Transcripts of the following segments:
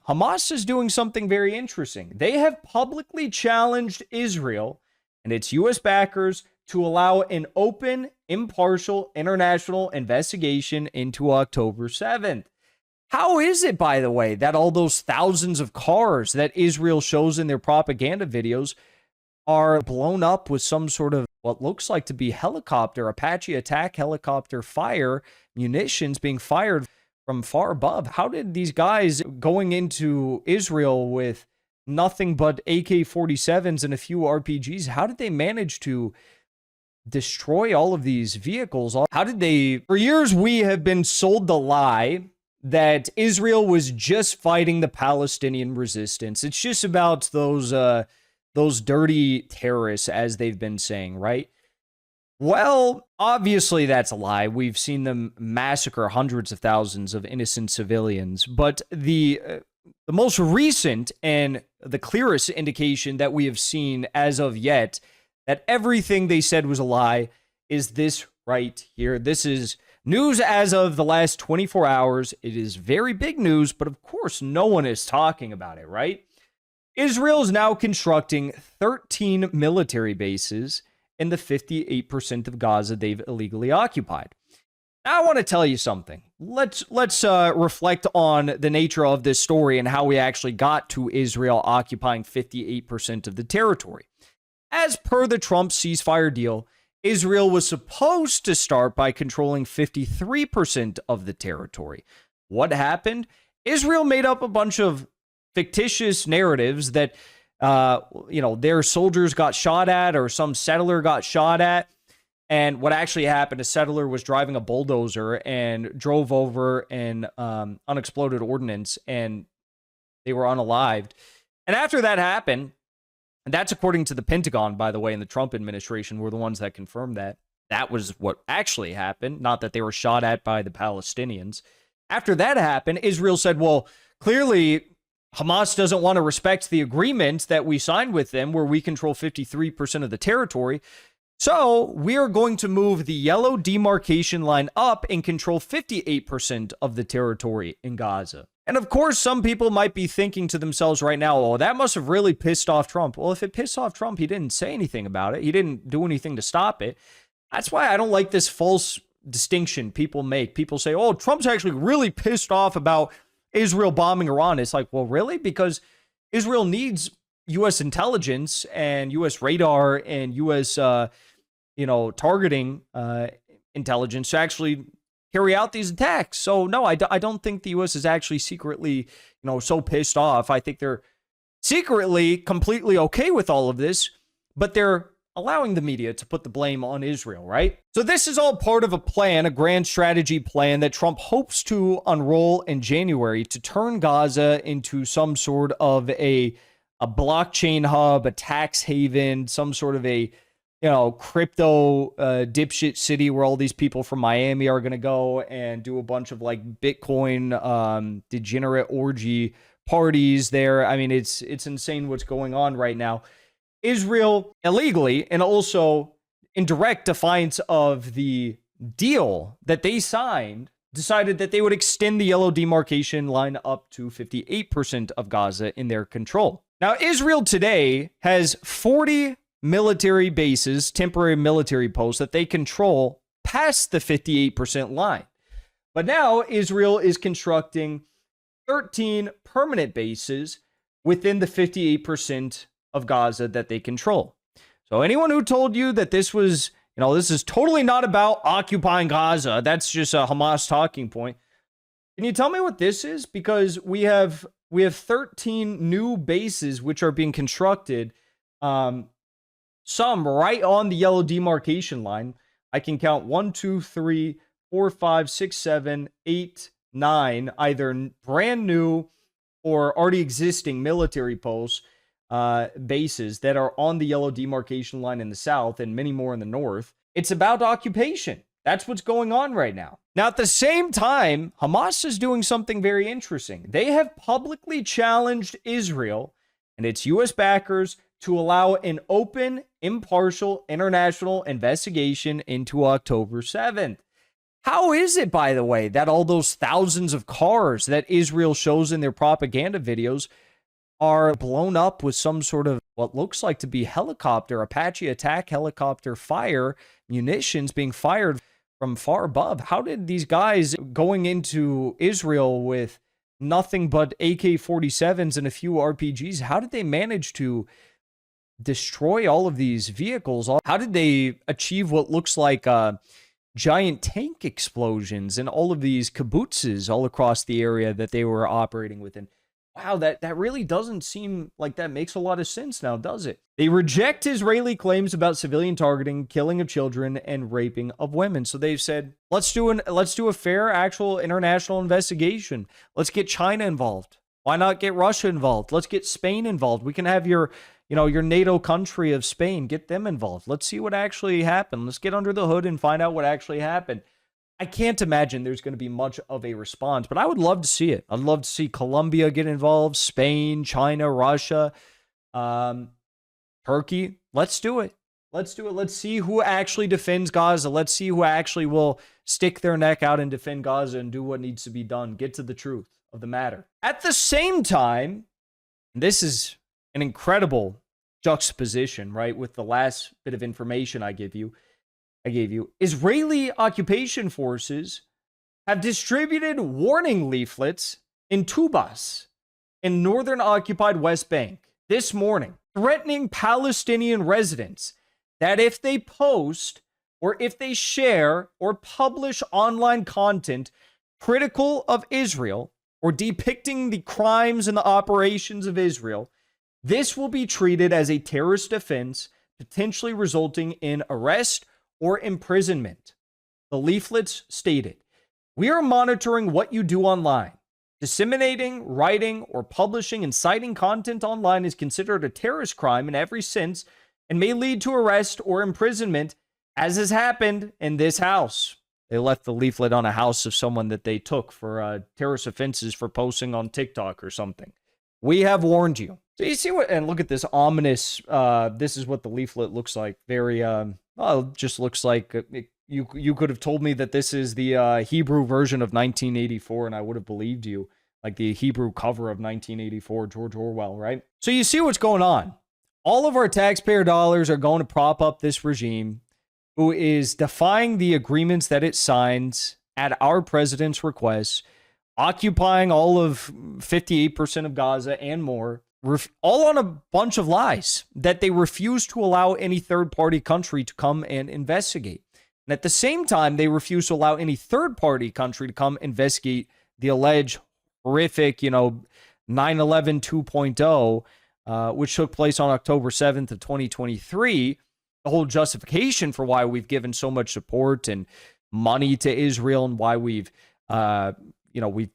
Hamas is doing something very interesting. They have publicly challenged Israel and its U.S. backers to allow an open, impartial international investigation into October 7th. How is it, by the way, that all those thousands of cars that Israel shows in their propaganda videos are blown up with some sort of what looks like to be helicopter, Apache attack helicopter fire, munitions being fired from far above? How did these guys going into Israel with nothing but AK-47s and a few RPGs, how did they manage to destroy all of these vehicles? How did they... For years, we have been sold the lie that Israel was just fighting the Palestinian resistance. It's just about those dirty terrorists, as they've been saying, right? Well, obviously that's a lie. We've seen them massacre hundreds of thousands of innocent civilians. But the most recent and the clearest indication that we have seen as of yet that everything they said was a lie is this right here. This is news as of the last 24 hours. It is very big news, but of course no one is talking about it, right? Israel is now constructing 13 military bases in the 58% of Gaza they've illegally occupied. Now, I want to tell you something. Let's reflect on the nature of this story and how we actually got to Israel occupying 58% of the territory. As per the Trump ceasefire deal, Israel was supposed to start by controlling 53% of the territory. What happened? Israel made up a bunch of fictitious narratives that, their soldiers got shot at or some settler got shot at. And what actually happened, a settler was driving a bulldozer and drove over an unexploded ordnance, and they were unalived. And after that happened, and that's according to the Pentagon, by the way, and the Trump administration were the ones that confirmed that. That was what actually happened, not that they were shot at by the Palestinians. After that happened, Israel said, well, clearly Hamas doesn't want to respect the agreement that we signed with them where we control 53% of the territory. So we are going to move the yellow demarcation line up and control 58% of the territory in Gaza. And of course, some people might be thinking to themselves right now, oh, that must have really pissed off Trump. Well, if it pissed off Trump, he didn't say anything about it. He didn't do anything to stop it. That's why I don't like this false distinction people make. People say, oh, Trump's actually really pissed off about Israel bombing Iran. It's like, well, really? Because Israel needs U.S. intelligence and U.S. radar and U.S. Targeting intelligence to actually carry out these attacks. So no, I don't think the U.S. is actually secretly, so pissed off. I think they're secretly completely okay with all of this, but they're allowing the media to put the blame on Israel, right? So this is all part of a plan, a grand strategy plan that Trump hopes to unroll in January to turn Gaza into some sort of a blockchain hub, a tax haven, some sort of a crypto dipshit city where all these people from Miami are going to go and do a bunch of like Bitcoin degenerate orgy parties there. I mean, it's insane what's going on right now. Israel illegally and also in direct defiance of the deal that they signed, decided that they would extend the yellow demarcation line up to 58% of Gaza in their control. Now, Israel today has 40 military bases, temporary military posts that they control past the 58% line. But now Israel is constructing 13 permanent bases within the 58% of Gaza that they control. So anyone who told you that this was, this is totally not about occupying Gaza, that's just a Hamas talking point. Can you tell me what this is? Because we have 13 new bases which are being constructed, some right on the yellow demarcation line. I can count 1, 2, 3, 4, 5, 6, 7, 8, 9, either brand new or already existing military posts, bases that are on the yellow demarcation line in the south and many more in the north. It's about occupation. That's what's going on right now. Now, at the same time, Hamas is doing something very interesting. They have publicly challenged Israel and its U.S. backers to allow an open, impartial international investigation into October 7th. How is it, by the way, that all those thousands of cars that Israel shows in their propaganda videos are blown up with some sort of what looks like to be helicopter, Apache attack helicopter fire, munitions being fired from far above? How did these guys going into Israel with nothing but AK-47s and a few RPGs, how did they manage to destroy all of these vehicles? How did they achieve what looks like giant tank explosions and all of these kibbutzes all across the area that they were operating within? Wow, that really doesn't seem like that makes a lot of sense now, does it? They reject Israeli claims about civilian targeting, killing of children, and raping of women. So they've said, let's do a fair, actual international investigation. Let's get China involved. Why not get Russia involved? Let's get Spain involved. We can have your NATO country of Spain, get them involved. Let's see what actually happened. Let's get under the hood and find out what actually happened. I can't imagine there's going to be much of a response, but I would love to see it. I'd love to see Colombia get involved, Spain, China, Russia, Turkey. Let's do it. Let's do it. Let's see who actually defends Gaza. Let's see who actually will stick their neck out and defend Gaza and do what needs to be done. Get to the truth of the matter. At the same time, this is an incredible juxtaposition, right, with the last bit of information I gave you. Israeli occupation forces have distributed warning leaflets in Tubas in northern occupied West Bank this morning, threatening Palestinian residents that if they post or if they share or publish online content critical of Israel or depicting the crimes and the operations of Israel, this will be treated as a terrorist offense, potentially resulting in arrest or imprisonment. The leaflets stated, "We are monitoring what you do online. Disseminating, writing, or publishing inciting content online is considered a terrorist crime in every sense and may lead to arrest or imprisonment, as has happened in this house." They left the leaflet on a house of someone that they took for terrorist offenses for posting on TikTok or something. "We have warned you." So you see what, and look at this ominous, this is what the leaflet looks like. Very, well, it just looks like you could have told me that this is the Hebrew version of 1984 and I would have believed you. Like the Hebrew cover of 1984, George Orwell, right? So you see what's going on. All of our taxpayer dollars are going to prop up this regime who is defying the agreements that it signs at our president's request, occupying all of 58% of Gaza and more, all on a bunch of lies that they refuse to allow any third-party country to come and investigate. And at the same time, they refuse to allow any third-party country to come investigate the alleged horrific, 9/11 2.0, which took place on October 7th of 2023. The whole justification for why we've given so much support and money to Israel and why we've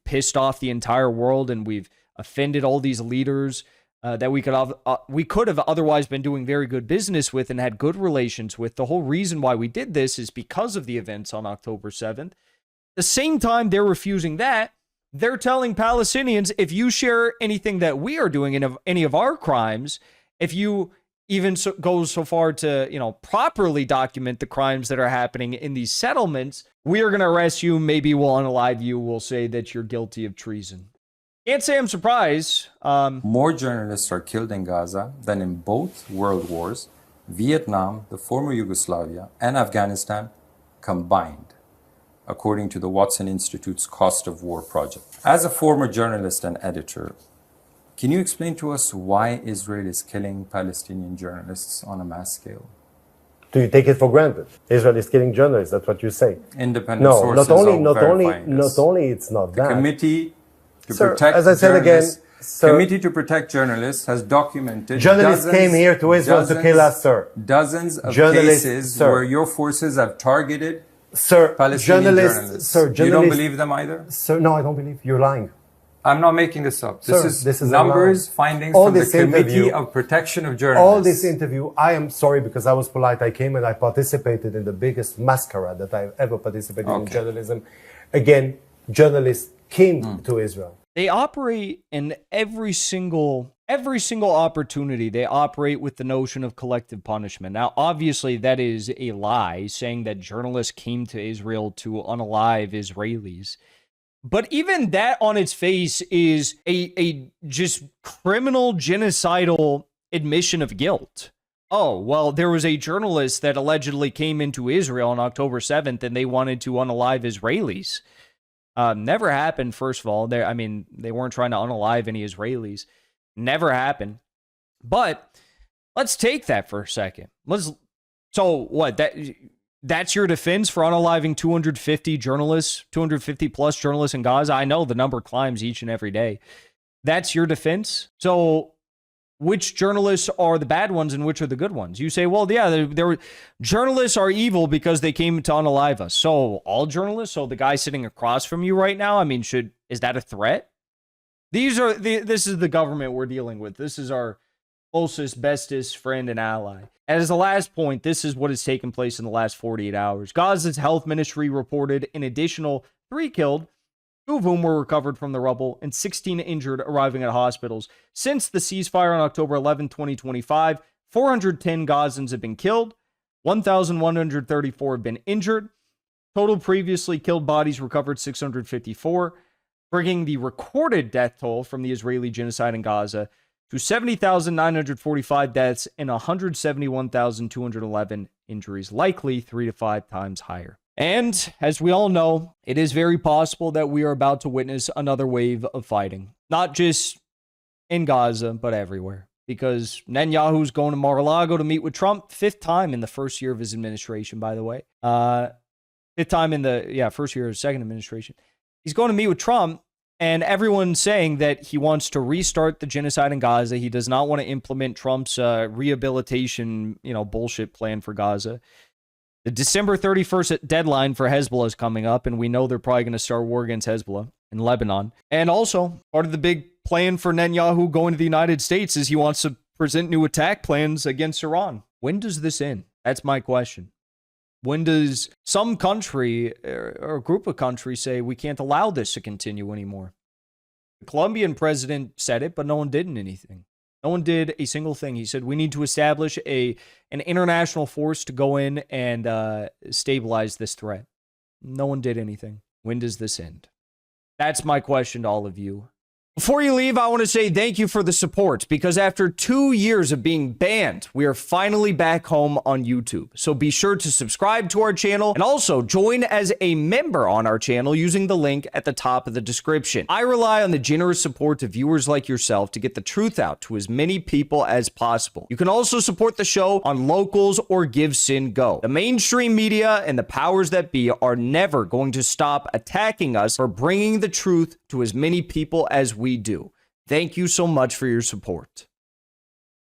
pissed off the entire world and we've offended all these leaders that we could have otherwise been doing very good business with and had good relations with. The whole reason why we did this is because of the events on October 7th. At the same time, they're refusing that. They're telling Palestinians, if you share anything that we are doing in any of our crimes, if you even go so far to, properly document the crimes that are happening in these settlements, we are going to arrest you. Maybe we'll unalive you. We'll say that you're guilty of treason. Can't say I'm surprised. More journalists are killed in Gaza than in both world wars, Vietnam, the former Yugoslavia, and Afghanistan combined, according to the Watson Institute's Cost of War project. As a former journalist and editor, can you explain to us why Israel is killing Palestinian journalists on a mass scale? Do you take it for granted? Israel is killing journalists. That's what you say. Independent sources are verifying this. Not only it's not that. The Committee to Sir, protect as I said again, Committee to Protect Journalists has documented journalists came here to Israel to kill us, sir. Dozens of cases where your forces have targeted Palestinian journalists. You don't believe them either? Sir, no, I don't believe. You're lying. I'm not making this up. This is numbers, findings from the Committee of Protection of Journalists. All this interview, I am sorry because I was polite. I came and I participated in the biggest masquerade that I've ever participated in journalism. Again, journalists came to Israel. They operate in every single opportunity. They operate with the notion of collective punishment. Now, obviously, that is a lie, saying that journalists came to Israel to unalive Israelis. But even that on its face is a just criminal, genocidal admission of guilt. Oh, well, there was a journalist that allegedly came into Israel on October 7th and they wanted to unalive Israelis. Never happened, first of all. They weren't trying to unalive any Israelis. Never happened. But let's take that for a second. So what, that's your defense for unaliving 250 plus journalists in Gaza? I know the number climbs each and every day. That's your defense? So which journalists are the bad ones and which are the good ones? You say, well, yeah, journalists are evil because they came to unalive us. So all journalists? So the guy sitting across from you right now, is that a threat? This is the government we're dealing with. This is our closest, bestest friend and ally. As the last point, this is what has taken place in the last 48 hours. Gaza's health ministry reported an additional 3 killed, 2 of whom were recovered from the rubble, and 16 injured arriving at hospitals. Since the ceasefire on October 11, 2025, 410 Gazans have been killed, 1,134 have been injured. Total previously killed bodies recovered 654, bringing the recorded death toll from the Israeli genocide in Gaza to 70,945 deaths and 171,211 injuries, likely 3 to 5 times higher. And as we all know, it is very possible that we are about to witness another wave of fighting, not just in Gaza, but everywhere. Because Netanyahu's going to Mar-a-Lago to meet with Trump, 5th time in the first year of his administration, by the way. 5th time in the, first year of his second administration. He's going to meet with Trump, and everyone's saying that he wants to restart the genocide in Gaza. He does not want to implement Trump's rehabilitation, bullshit plan for Gaza. The December 31st deadline for Hezbollah is coming up, and we know they're probably going to start war against Hezbollah in Lebanon. And also, part of the big plan for Netanyahu going to the United States is he wants to present new attack plans against Iran. When does this end? That's my question. When does some country or a group of countries say we can't allow this to continue anymore? The Colombian president said it, but no one did anything. No one did a single thing. He said we need to establish an international force to go in and stabilize this threat. No one did anything. When does this end? That's my question to all of you. Before you leave, I want to say thank you for the support, because after 2 years of being banned, we are finally back home on YouTube. So be sure to subscribe to our channel and also join as a member on our channel using the link at the top of the description. I rely on the generous support of viewers like yourself to get the truth out to as many people as possible. You can also support the show on Locals or Give Sin Go. The mainstream media and the powers that be are never going to stop attacking us for bringing the truth to as many people as we do. Thank you so much for your support.